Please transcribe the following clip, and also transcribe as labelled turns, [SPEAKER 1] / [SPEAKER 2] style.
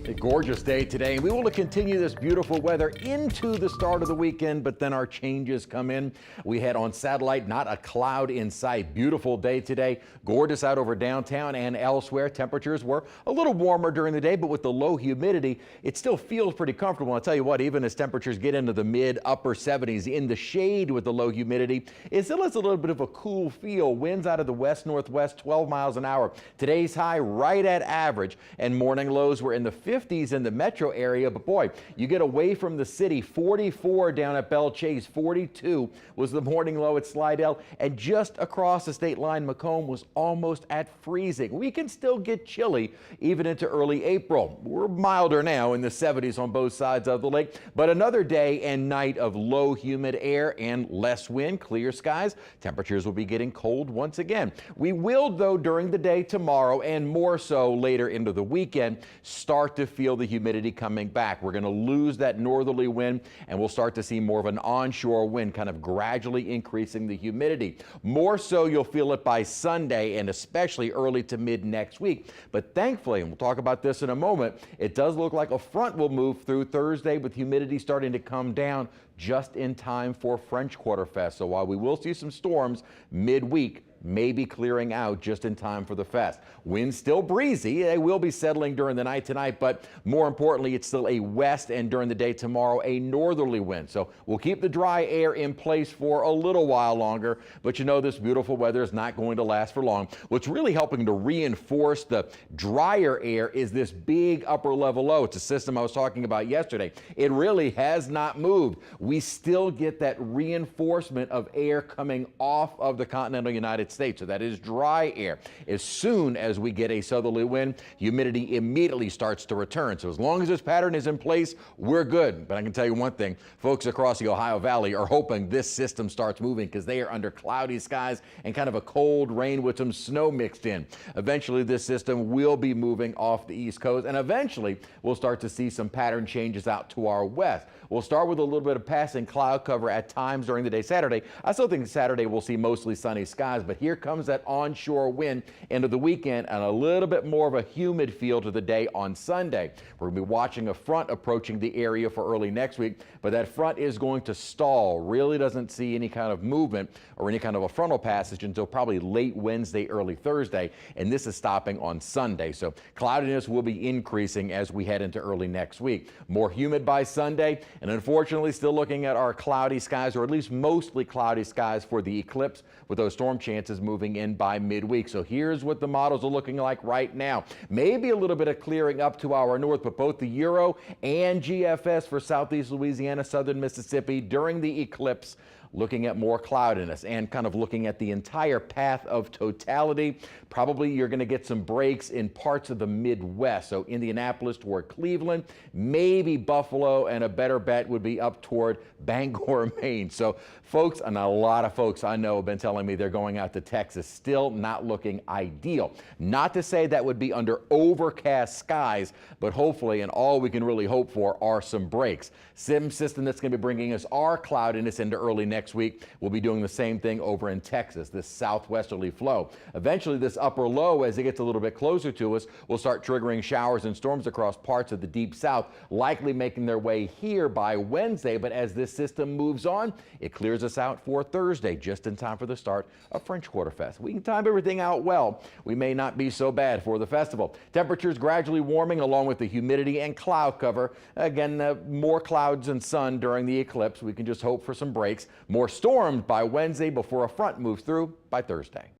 [SPEAKER 1] A gorgeous day today. We will continue this beautiful weather into the start of the weekend, but then our changes come in. We had on satellite, not a cloud in sight. Beautiful day today. Gorgeous out over downtown and elsewhere. Temperatures were a little warmer during the day, but with the low humidity, it still feels pretty comfortable. I'll tell you what, even as temperatures get into the mid upper 70s in the shade with the low humidity, it still has a little bit of a cool feel. Winds out of the west-northwest, 12 miles an hour. Today's high right at average, and morning lows were in the 50s in the metro area, but boy, you get away from the city. 44 down at Belle Chase, 42 was the morning low at Slidell, and just across the state line, Macomb was almost at freezing. We can still get chilly even into early April. We're milder now in the 70s on both sides of the lake, but another day and night of low humid air and less wind, clear skies. Temperatures will be getting cold once again. We will, though, during the day tomorrow and more so later into the weekend, start to feel the humidity coming back. We're going to lose that northerly wind, and we'll start to see more of an onshore wind kind of gradually increasing the humidity. More so you'll feel it by Sunday and especially early to mid next week. But thankfully, and we'll talk about this in a moment, it does look like a front will move through Thursday with humidity starting to come down just in time for French Quarter Fest. So while we will see some storms midweek, maybe clearing out just in time for the fest. Winds still breezy. They will be settling during the night tonight, but more importantly, it's still a west, and during the day tomorrow, a northerly wind. So we'll keep the dry air in place for a little while longer, but you know this beautiful weather is not going to last for long. What's really helping to reinforce the drier air is this big upper level low. It's a system I was talking about yesterday. It really has not moved. We still get that reinforcement of air coming off of the continental United States. So that is dry air. As soon as we get a southerly wind, humidity immediately starts to return. So as long as this pattern is in place, we're good. But I can tell you one thing, folks across the Ohio Valley are hoping this system starts moving because they are under cloudy skies and kind of a cold rain with some snow mixed in. Eventually this system will be moving off the East Coast, and eventually we'll start to see some pattern changes out to our west. We'll start with a little bit of passing cloud cover at times during the day Saturday. I still think Saturday we'll see mostly sunny skies, but here comes that onshore wind into the weekend and a little bit more of a humid feel to the day on Sunday. We're going to be watching a front approaching the area for early next week, but that front is going to stall. Really doesn't see any kind of movement or any kind of a frontal passage until probably late Wednesday, early Thursday, and this is stopping on Sunday. So cloudiness will be increasing as we head into early next week. More humid by Sunday, and unfortunately still looking at our cloudy skies, or at least mostly cloudy skies for the eclipse, with those storm chances moving in by midweek. So here's what the models are looking like right now. Maybe a little bit of clearing up to our north, but both the Euro and GFS for southeast Louisiana, southern Mississippi during the eclipse, looking at more cloudiness and kind of looking at the entire path of totality. Probably you're going to get some breaks in parts of the Midwest. So Indianapolis toward Cleveland, maybe Buffalo, and a better bet would be up toward Bangor, Maine. So folks, and a lot of folks I know have been telling me they're going out to Texas, still not looking ideal. Not to say that would be under overcast skies, but hopefully, and all we can really hope for, are some breaks. Same system that's going to be bringing us our cloudiness into early next week will be doing the same thing over in Texas, this southwesterly flow. Eventually, this upper low, as it gets a little bit closer to us, will start triggering showers and storms across parts of the deep south, likely making their way here by Wednesday. But as this system moves on, it clears us out for Thursday, just in time for the start of French Quarter Fest. We can time everything out well. We may not be so bad for the festival. Temperatures gradually warming along with the humidity and cloud cover. Again, more clouds and sun during the eclipse. We can just hope for some breaks. More storms by Wednesday before a front moves through by Thursday.